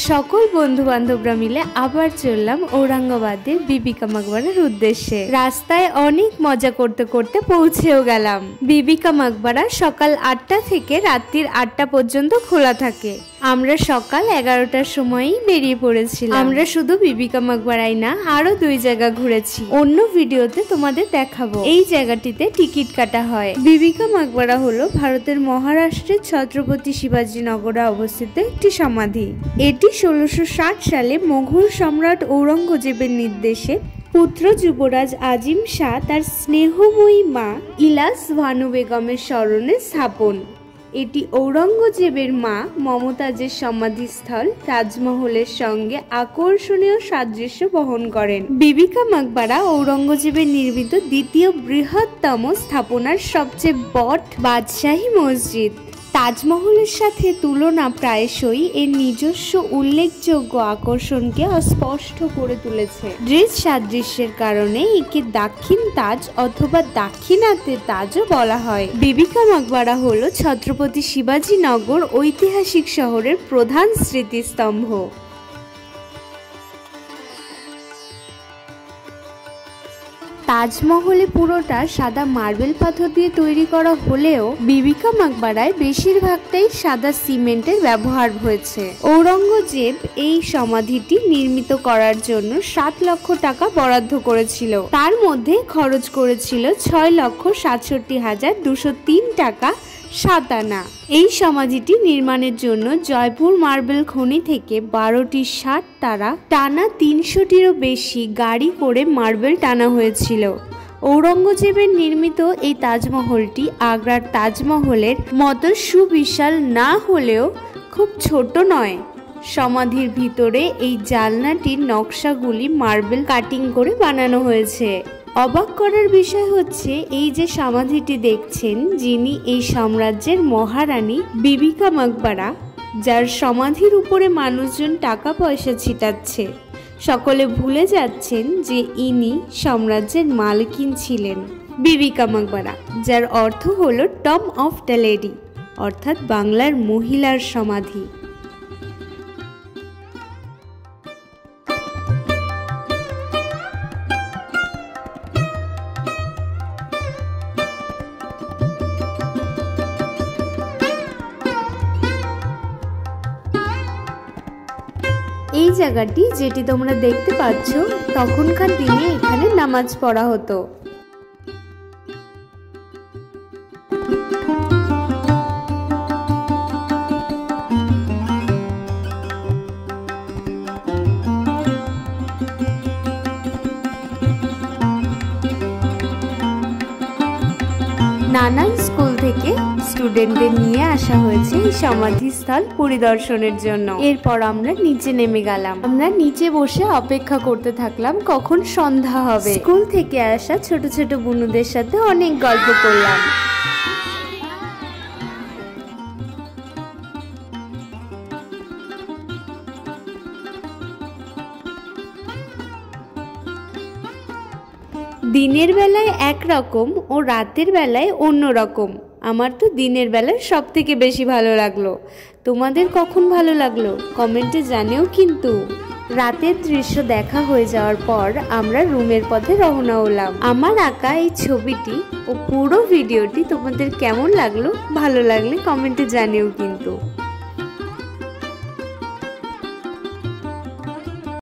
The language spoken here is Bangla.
সকল বন্ধু বান্ধবরা মিলে আবার চললাম ঔরঙ্গাবাদের বিবি কা মাকবারার উদ্দেশ্যে। রাস্তায় অনেক মজা করতে করতে পৌঁছেও গেলাম। বিবি কা মাকবারা সকাল 8টা থেকে রাত্রির 8টা পর্যন্ত খোলা থাকে। আমরা সকাল 11টার সময়ই বেরিয়ে পড়েছিলাম। আমরা শুধু বিবি কা মাকবারাই না, আরো 2 জায়গা ঘুরেছি, অন্য ভিডিওতে তোমাদের দেখাবো। এই জায়গাটিতে টিকিট কাটা হয়। বিবি কা মাকবারা হলো ভারতের মহারাষ্ট্রের ছত্রপতি শিবাজী নগরে অবস্থিত একটি সমাধি। এটি 1660 সালে মোগল সম্রাট ঔরঙ্গজেবের নির্দেশে পুত্র যুবরাজ আজিম শাহ তার স্নেহময়ী মা ইলাস ভানু বেগমের স্মরণে স্থাপন। এটি ঔরঙ্গজেবের মা মমতাজের সমাধিস্থল তাজমহলের সঙ্গে আকর্ষণীয় সাদৃশ্য বহন করেন। বিবি কা মাকবারা ঔরঙ্গজেবের নির্মিত দ্বিতীয় বৃহত্তম স্থাপনার সবচেয়ে বড় বাদশাহী মসজিদ। তাজমহলের সাথে তুলনা প্রায়শই এর নিজস্ব উল্লেখযোগ্য আকর্ষণকে স্পষ্ট করে তুলেছে। দৃশ্য সাদৃশ্যের কারণে একে দক্ষিণ তাজ অথবা দাক্ষিণাত্যের তাজও বলা হয়। বিবি কা মাকবারা হলো ছত্রপতি শিবাজী নগর ঐতিহাসিক শহরের প্রধান স্মৃতিস্তম্ভ। তাজমহলে পুরোটা সাদা মার্বেল পাথর দিয়ে তৈরি করা হলেও বিবি কা মাকবারায় বেশিরভাগটাই সাদা সিমেন্টের ব্যবহার হয়েছে। ঔরঙ্গজেব এই সমাধিটি নির্মিত করার জন্য 7 লক্ষ টাকা বরাদ্দ করেছিল। তার মধ্যে খরচ করেছিল 6,67,203 টাকা 7 আনা। এই সমাধিটি নির্মাণের জন্য জয়পুর মার্বেল খনি থেকে 12টি 60 তারা টানা 300টিরও বেশি গাড়ি করে মার্বেল টানা হয়েছিল। ঔরঙ্গজেবের নির্মিত এই তাজমহলটি আগ্রার তাজমহলের মতো সুবিশাল না হলেও খুব ছোট নয়। সমাধির ভিতরে এই জানলাটির নকশাগুলি মার্বেল কাটিং করে বানানো হয়েছে। অবাক করার বিষয় হচ্ছে এই যে সমাধিটি দেখছেন, যিনি এই সাম্রাজ্যের মহারানী বিবি কা মাকবারা, যার সমাধির উপরে মানুষজন টাকা পয়সা ছিটাচ্ছে, সকলে ভুলে যাচ্ছেন যে ইনি সাম্রাজ্যের মালকিন ছিলেন। বিবি কা মাকবারা, যার অর্থ হলো টম অফ দ্য লেডি, অর্থাৎ বাংলার মহিলার সমাধি। এই জায়গাটি যেটি তোমরা দেখতে পাচ্ছ, তখনকার দিনে এখানে নামাজ পড়া হতো। নানান স্কুল থেকে স্টুডেন্টদের নিয়ে আসা হয়েছে এই সমাধিস্থল পরিদর্শনের জন্য। এরপর আমরা নিচে নেমে গেলাম। আমরা নিচে বসে অপেক্ষা করতে থাকলাম কখন সন্ধ্যা হবে। স্কুল থেকে আসা ছোট ছোট বুনুদের সাথে অনেক গল্প করলাম। দিনের বেলায় একরকম ও রাতের বেলায় অন্য রকম। আমার তো দিনের বেলায় সব থেকে বেশি ভালো লাগলো। তোমাদের কখন ভালো লাগলো কমেন্টে জানিও কিন্তু। রাতের দৃশ্য দেখা হয়ে যাওয়ার পর আমরা রুমের পথে রওনা হলাম। আমার আঁকা এই ছবিটি ও পুরো ভিডিওটি তোমাদের কেমন লাগলো, ভালো লাগলে কমেন্টে জানিও কিন্তু।